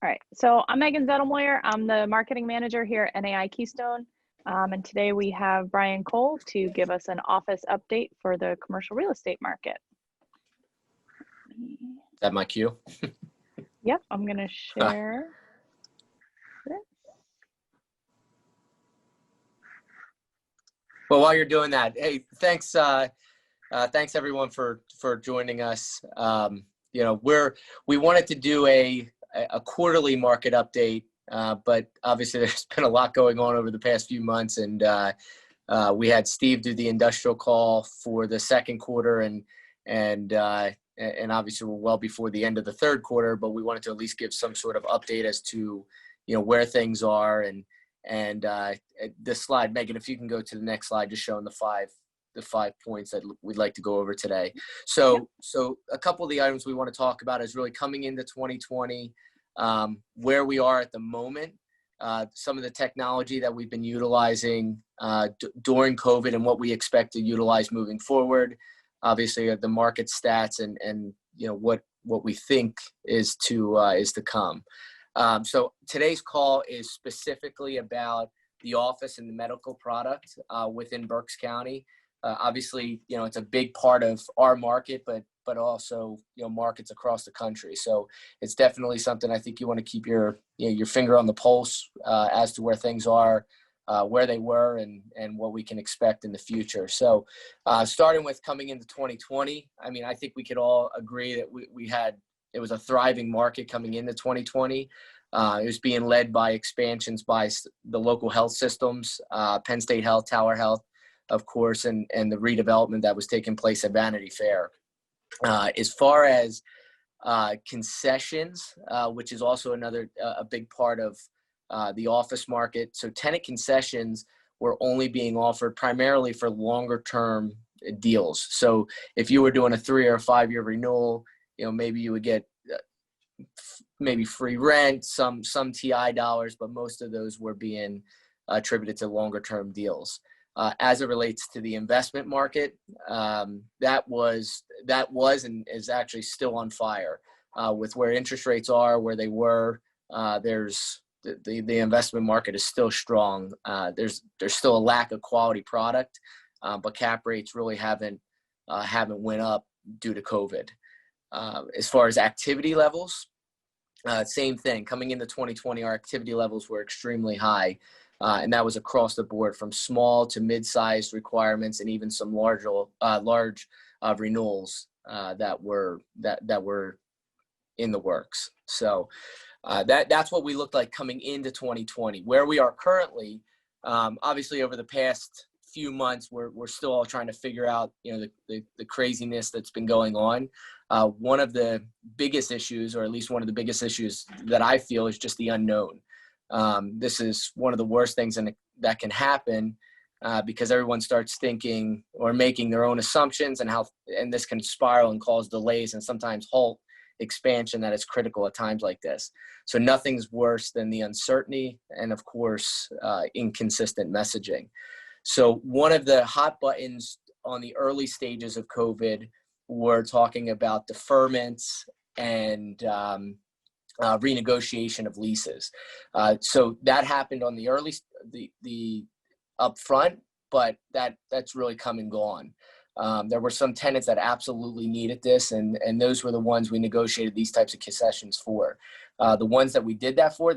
All right, so I'm Megan Zettelmoyer. I'm the marketing manager here at NAI Keystone. And today we have Bryan Cole to give us an office update for the commercial real estate market. Is that my cue? Yep, I'm going to share this. Well, while you're doing that, hey, thanks everyone for joining us. You know, we wanted to do a quarterly market update, but obviously there's been a lot going on over the past few months, and we had Steve do the industrial call for the second quarter, and obviously we're well before the end of the third quarter, but we wanted to at least give some sort of update as to, you know, where things are, and this slide, Megan, if you can go to the next slide, just showing the five points that we'd like to go over today. So a couple of the items we want to talk about is really coming into 2020, where we are at the moment, some of the technology that we've been utilizing during COVID and what we expect to utilize moving forward. Obviously, the market stats and you know what we think is to come. So today's call is specifically about the office and the medical product within Berks County. Obviously, you know, it's a big part of our market, but also, you know, markets across the country. So it's definitely something I think you want to keep your finger on the pulse as to where things are, where they were, and what we can expect in the future. So starting with coming into 2020, I mean, I think we could all agree that it was a thriving market coming into 2020. It was being led by expansions by the local health systems, Penn State Health, Tower Health, of course, and the redevelopment that was taking place at Vanity Fair. As far as concessions, which is also a big part of the office market. So tenant concessions were only being offered primarily for longer term deals. So if you were doing a 3 or 5 year renewal, you know, maybe you would get maybe free rent, some TI dollars, but most of those were being attributed to longer term deals. As it relates to the investment market, that was and is actually still on fire with where interest rates are, where they were. There's the investment market is still strong. There's still a lack of quality product, but cap rates really haven't went up due to COVID. As far as activity levels, same thing. Coming into 2020, our activity levels were extremely high. And that was across the board, from small to mid-sized requirements, and even some large renewals that were in the works. So that's what we looked like coming into 2020. Where we are currently, obviously over the past few months, we're still all trying to figure out, you know, the craziness that's been going on. One of the biggest issues, or at least one of the biggest issues that I feel, is just the unknown. This is one of the worst things that can happen because everyone starts thinking or making their own assumptions, and this can spiral and cause delays and sometimes halt expansion that is critical at times like this. So nothing's worse than the uncertainty and, of course, inconsistent messaging. So one of the hot buttons on the early stages of COVID were talking about deferments and renegotiation of leases. So that happened on the upfront, but that's really come and gone. There were some tenants that absolutely needed this, and those were the ones we negotiated these types of concessions for. The ones that we did that for,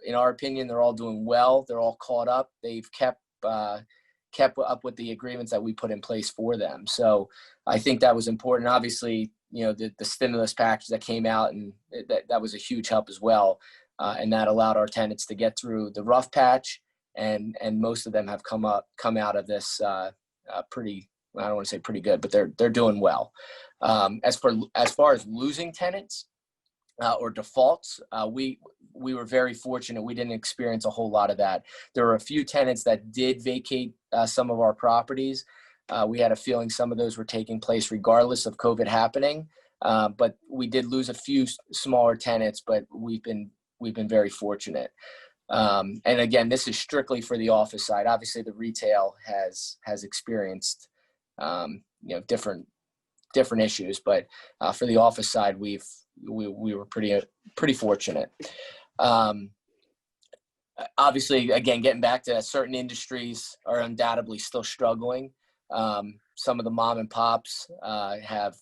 in our opinion, they're all doing well. They're all caught up. They've kept up with the agreements that we put in place for them. So I think that was important. Obviously, you know, the stimulus package that came out, and that was a huge help as well. And that allowed our tenants to get through the rough patch, and most of them have come out of this pretty, I don't want to say pretty good, but they're doing well. As far as losing tenants or defaults, we were very fortunate. We didn't experience a whole lot of that. There were a few tenants that did vacate some of our properties. We had a feeling some of those were taking place regardless of COVID happening. But we did lose a few smaller tenants, but we've been very fortunate. And again, this is strictly for the office side. Obviously, the retail has experienced different different issues. But for the office side, we were pretty fortunate. Obviously, again, getting back to that, certain industries are undoubtedly still struggling. Some of the mom and pops have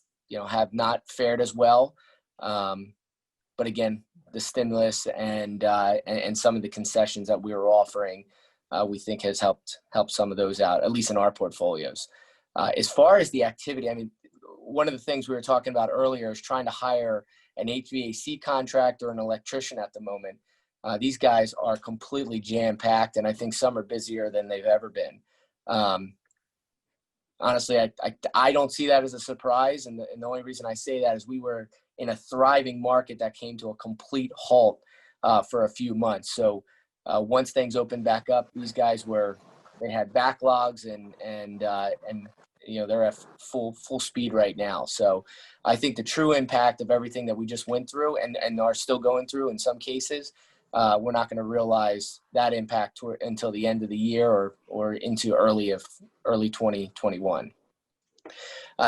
not fared as well. But again, the stimulus and some of the concessions that we were offering, we think has helped some of those out, at least in our portfolios. As far as the activity, I mean, one of the things we were talking about earlier is trying to hire an HVAC contractor, an electrician at the moment. These guys are completely jam-packed, and I think some are busier than they've ever been. Honestly, I don't see that as a surprise, and the only reason I say that is we were in a thriving market that came to a complete halt for a few months. So once things opened back up, these guys they had backlogs and they're at full speed right now. So I think the true impact of everything that we just went through and are still going through in some cases, we're not going to realize that impact until the end of the year or into early 2021.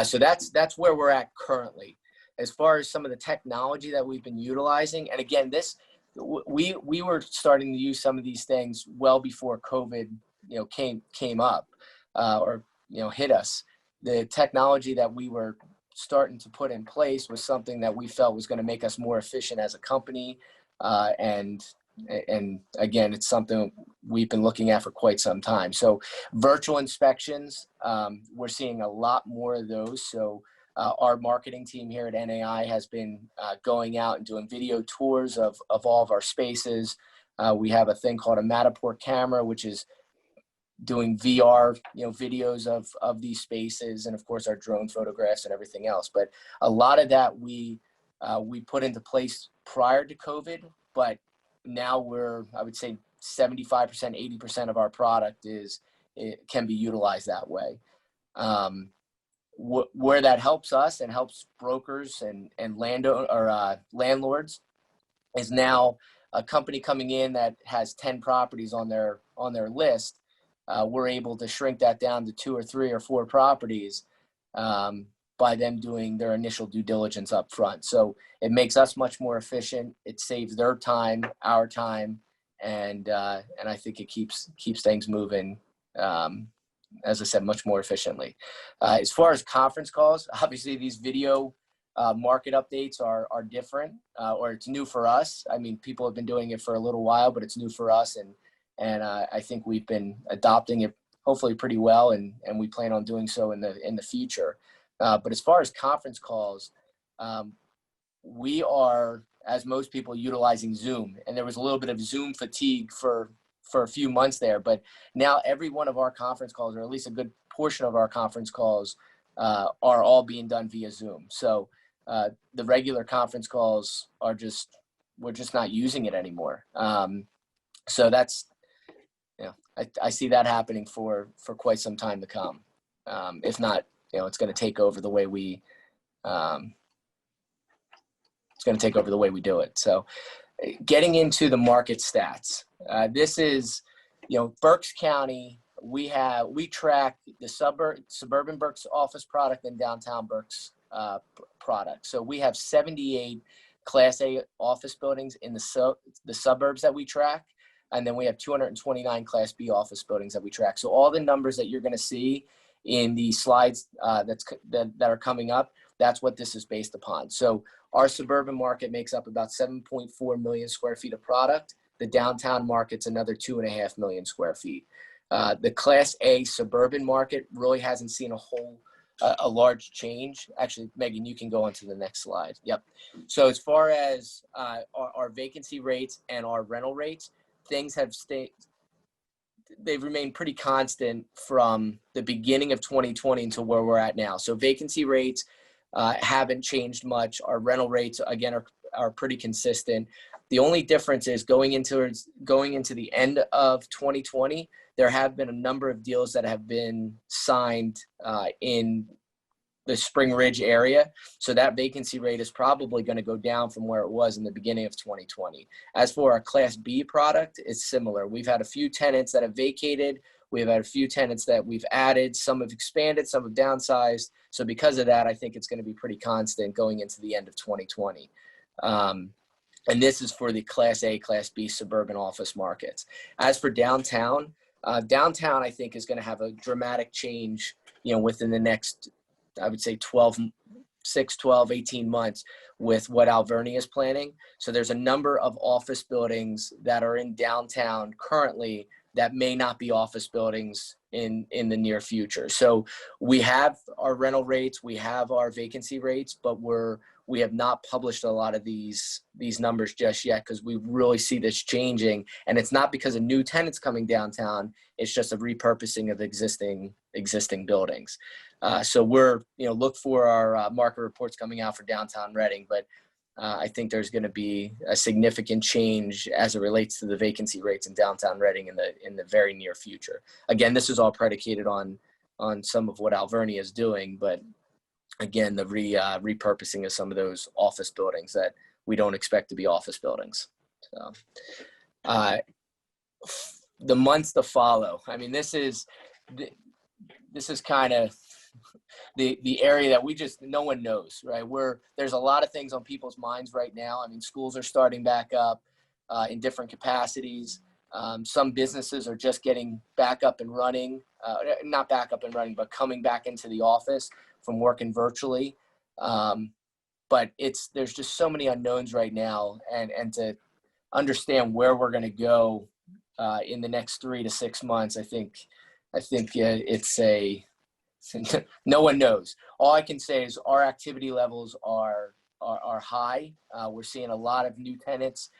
So that's where we're at currently. As far as some of the technology that we've been utilizing, and again, we were starting to use some of these things well before COVID, came up or hit us. The technology that we were starting to put in place was something that we felt was going to make us more efficient as a company. And again, it's something we've been looking at for quite some time. So virtual inspections, we're seeing a lot more of those. So our marketing team here at NAI has been going out and doing video tours of all of our spaces. We have a thing called a Matterport camera, which is doing VR, videos of these spaces, and of course our drone photographs and everything else. But a lot of that we put into place prior to COVID, but now I would say 75%, 80% of our product can be utilized that way. Where that helps us and helps brokers and landlords is now a company coming in that has 10 properties on their list. We're able to shrink that down to 2 or 3 or 4 properties by them doing their initial due diligence up front. So it makes us much more efficient. It saves their time, our time, and I think it keeps things moving, as I said, much more efficiently. As far as conference calls, obviously these video market updates are different, or it's new for us. I mean, people have been doing it for a little while, but it's new for us, and I think we've been adopting it hopefully pretty well, and we plan on doing so in the future. But as far as conference calls, we are, as most people, utilizing Zoom, and there was a little bit of Zoom fatigue for a few months there, but now every one of our conference calls, or at least a good portion of our conference calls, are all being done via Zoom. So the regular conference calls we're just not using it anymore. So that's, I see that happening for quite some time to come. If not, it's going to take over the way we do it. So getting into the market stats, this is, Berks County, we track the suburban Berks office product and downtown Berks product. So we have 78 Class A office buildings in the suburbs that we track. And then we have 229 Class B office buildings that we track. So all the numbers that you're going to see in the slides that are coming up, that's what this is based upon. So our suburban market makes up about 7.4 million square feet of product. The downtown market's another 2.5 million square feet. The Class A suburban market really hasn't seen a large change. Actually, Megan, you can go on to the next slide. Yep. So as far as our vacancy rates and our rental rates, things they've remained pretty constant from the beginning of 2020 until where we're at now. So vacancy rates haven't changed much. Our rental rates, again, are pretty consistent. The only difference is going into the end of 2020, there have been a number of deals that have been signed in the Spring Ridge area. So that vacancy rate is probably going to go down from where it was in the beginning of 2020. As for our Class B product, it's similar. We've had a few tenants that have vacated. We've had a few tenants that we've added, some have expanded, some have downsized. So because of that, I think it's going to be pretty constant going into the end of 2020. And this is for the Class A, Class B suburban office markets. As for downtown, I think is going to have a dramatic change, within the next, I would say 18 months with what Alvernia is planning. So there's a number of office buildings that are in downtown currently that may not be office buildings in the near future. So we have our rental rates, we have our vacancy rates, but we have not published a lot of these numbers just yet because we really see this changing. And it's not because of new tenants coming downtown, it's just a repurposing of existing buildings. So we're, look for our market reports coming out for downtown Reading, but I think there's going to be a significant change as it relates to the vacancy rates in downtown Reading in the very near future. Again, this is all predicated on some of what Alvernia is doing, but again, the repurposing of some of those office buildings that we don't expect to be office buildings. So, the months to follow. I mean, this is kind of the area that no one knows, right? There's a lot of things on people's minds right now. I mean, schools are starting back up in different capacities. Some businesses are just getting back up and running, not back up and running, but coming back into the office from working virtually. But there's just so many unknowns right now, and to understand where we're going to go in the next 3 to 6 months, I think no one knows. All I can say is our activity levels are high. We're seeing a lot of new tenants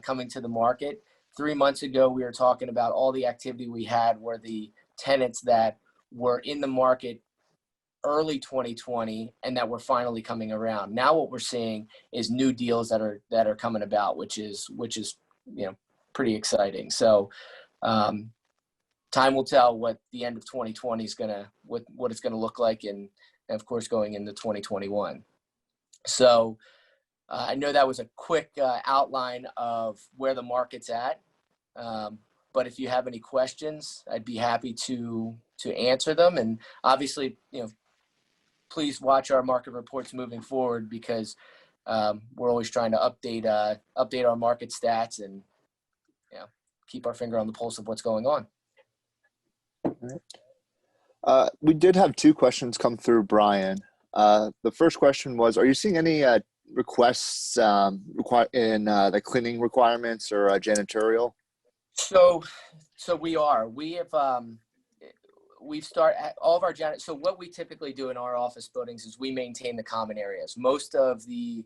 coming to the market. 3 months ago, we were talking about all the activity we had were the tenants that were in the market early 2020 and that were finally coming around. Now what we're seeing is new deals that are coming about, which is pretty exciting. So time will tell what the end of 2020 is what it's gonna look like, and of course going into 2021. So I know that was a quick outline of where the market's at, but if you have any questions, I'd be happy to answer them. And obviously, please watch our market reports moving forward, because we're always trying to update our market stats and keep our finger on the pulse of what's going on. All right. We did have 2 questions come through, Bryan. The first question was, are you seeing any requests in the cleaning requirements or janitorial? So we are. We've started all of our so what we typically do in our office buildings is we maintain the common areas. Most of the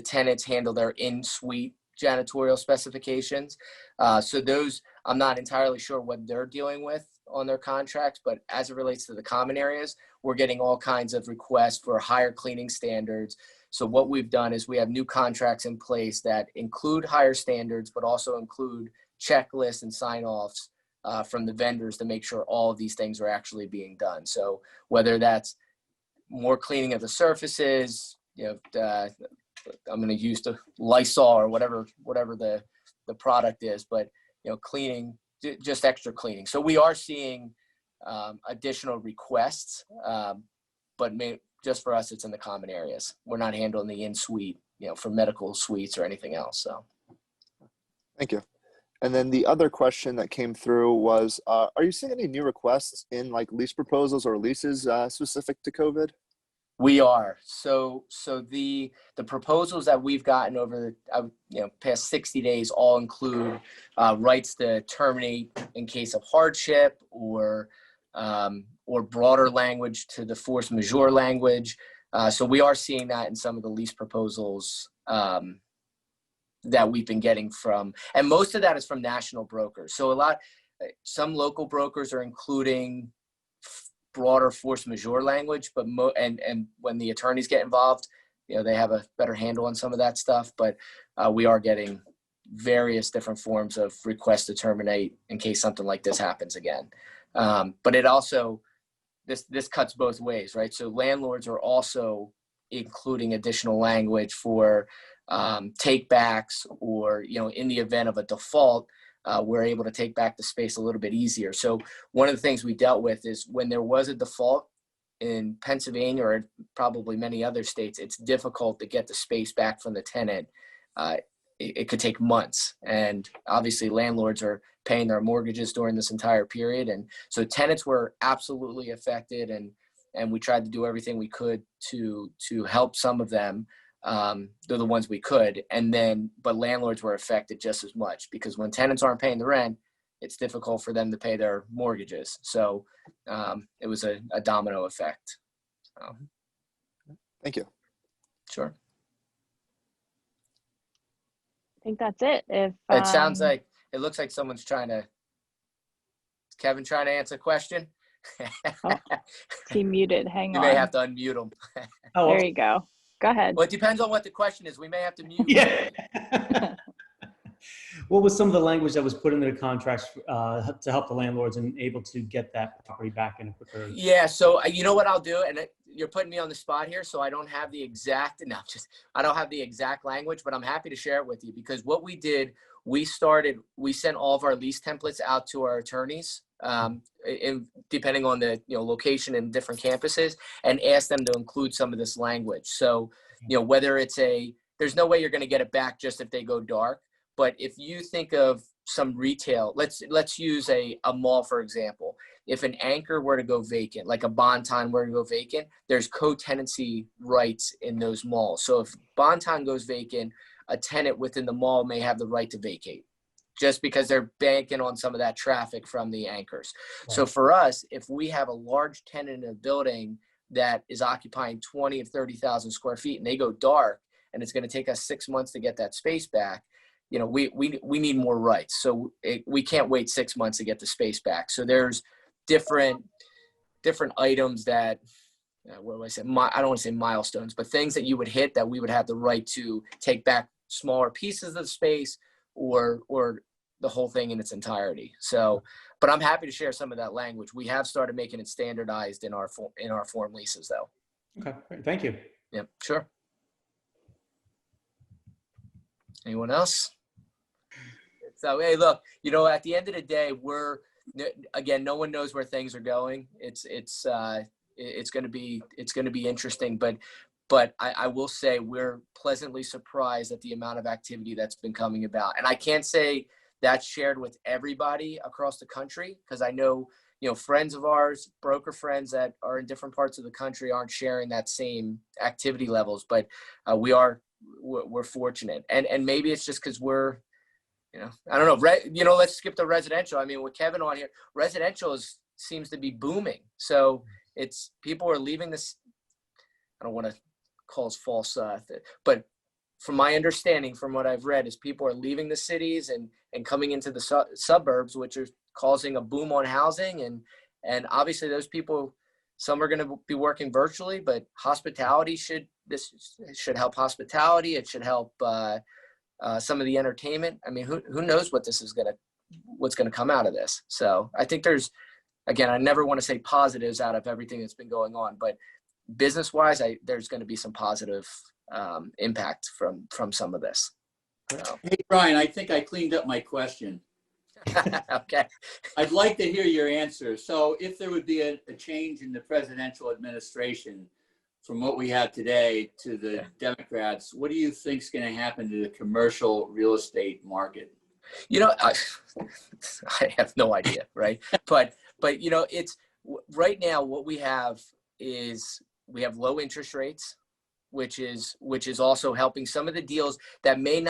tenants handle their in-suite janitorial specifications. So those, I'm not entirely sure what they're dealing with on their contracts, but as it relates to the common areas, we're getting all kinds of requests for higher cleaning standards. So what we've done is we have new contracts in place that include higher standards, but also include checklists and sign-offs from the vendors to make sure all of these things are actually being done. So whether that's more cleaning of the surfaces, I'm going to use the Lysol or whatever the product is, but cleaning, just extra cleaning. So we are seeing additional requests, but just for us, it's in the common areas. We're not handling the in-suite, for medical suites or anything else. So, thank you. And then the other question that came through was, are you seeing any new requests in like lease proposals or leases specific to COVID? We are. So the proposals that we've gotten over the past 60 days all include rights to terminate in case of hardship or broader language to the force majeure language. So we are seeing that in some of the lease proposals that we've been getting from, and most of that is from national brokers. So some local brokers are including broader force majeure language, but and when the attorneys get involved, they have a better handle on some of that stuff. But we are getting various different forms of requests to terminate in case something like this happens again. But it also, this cuts both ways, right? So landlords are also including additional language for take backs, or in the event of a default, we're able to take back the space a little bit easier. So one of the things we dealt with is when there was a default in Pennsylvania or probably many other states, it's difficult to get the space back from the tenant. It could take months, and obviously landlords are paying their mortgages during this entire period. And so tenants were absolutely affected, and we tried to do everything we could to help some of them. They're the ones we could. But landlords were affected just as much, because when tenants aren't paying the rent, it's difficult for them to pay their mortgages. So it was a domino effect. So. Thank you. Sure. I think that's it. If It sounds like, it looks like someone's Kevin trying to answer a question. Oh, he muted. Hang You on. may have to unmute him. Oh, There you go. Go ahead. Well, it depends on what the question is. We may have to mute. yeah. What was some of the language that was put into the contracts to help the landlords and able to get that property back in a quicker? Yeah. So you know what I'll do, and you're putting me on the spot here, so I don't have the exact. No, I don't have the exact language, but I'm happy to share it with you, because what we did, we sent all of our lease templates out to our attorneys, depending on the location and different campuses, and asked them to include some of this language. So whether it's there's no way you're going to get it back just if they go dark. But if you think of some retail, let's use a mall, for example. If an anchor were to go vacant, like a Bonton were to go vacant, there's co-tenancy rights in those malls. So if Bonton goes vacant, a tenant within the mall may have the right to vacate, just because they're banking on some of that traffic from the anchors. Right. So for us, if we have a large tenant in a building that is occupying 20 or 30,000 square feet and they go dark, and it's going to take us 6 months to get that space back, we need more rights. So we can't wait 6 months to get the space back. So there's different items that, what do I say? I don't want to say milestones, but things that you would hit that we would have the right to take back smaller pieces of the space or the whole thing in its entirety. So, but I'm happy to share some of that language. We have started making it standardized in our form leases, though. Okay, great. Thank you. Yeah, sure. Anyone else? So, hey, look, at the end of the day, again, no one knows where things are going. It's going to be interesting, but I will say we're pleasantly surprised at the amount of activity that's been coming about. And I can't say that's shared with everybody across the country, because I know, friends of ours, broker friends that are in different parts of the country aren't sharing that same activity levels, but we're fortunate. And maybe it's just because we're, I don't know, let's skip the residential. I mean, with Kevin on here, residential seems to be booming. So it's, people are leaving this, I don't want to call it false, but from my understanding, from what I've read, is people are leaving the cities and coming into the suburbs, which are causing a boom on housing. And obviously those people, some are going to be working virtually, but hospitality this should help hospitality. It should help some of the entertainment. I mean, who knows what's going to come out of this. So I think again, I never want to say positives out of everything that's been going on, but business wise, there's going to be some positive impact from some of this. So. Hey, Bryan, I think I cleaned up my question. Okay. I'd like to hear your answer. So if there would be a change in the presidential administration from what we have today to the Democrats, what do you think is going to happen to the commercial real estate market? I have no idea, right? but it's right now what we have is we have low interest rates, which is also helping some of the deals that may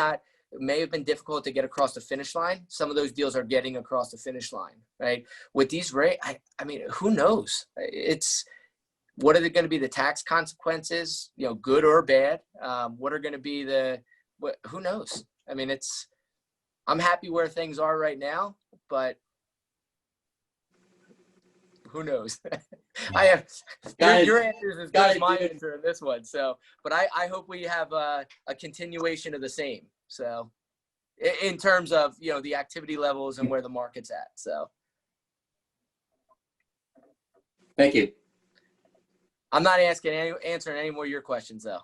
have been difficult to get across the finish line. Some of those deals are getting across the finish line, right? With these rates, I mean, who knows? What are going to be the tax consequences, good or bad? What are going to be who knows? I mean, I'm happy where things are right now, but who knows? I have your answer is as good as my answer in this one. So, but I hope we have a continuation of the same. So, in terms of the activity levels and where the market's at. So, thank you. I'm not answering any more of your questions though.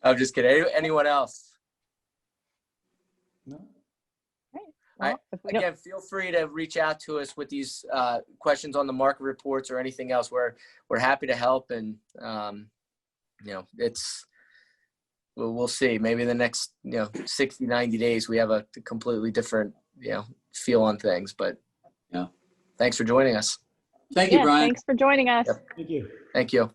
I'm just kidding. Anyone else? Well, if we don't, Again, feel free to reach out to us with these questions on the market reports or anything else. We're happy to help, and we'll see. Maybe in the next 60, 90 days we have a completely different feel on things. But yeah, thanks for joining us. thank you, yeah, Bryan. thanks for joining us. Yep. Thank you. Thank you.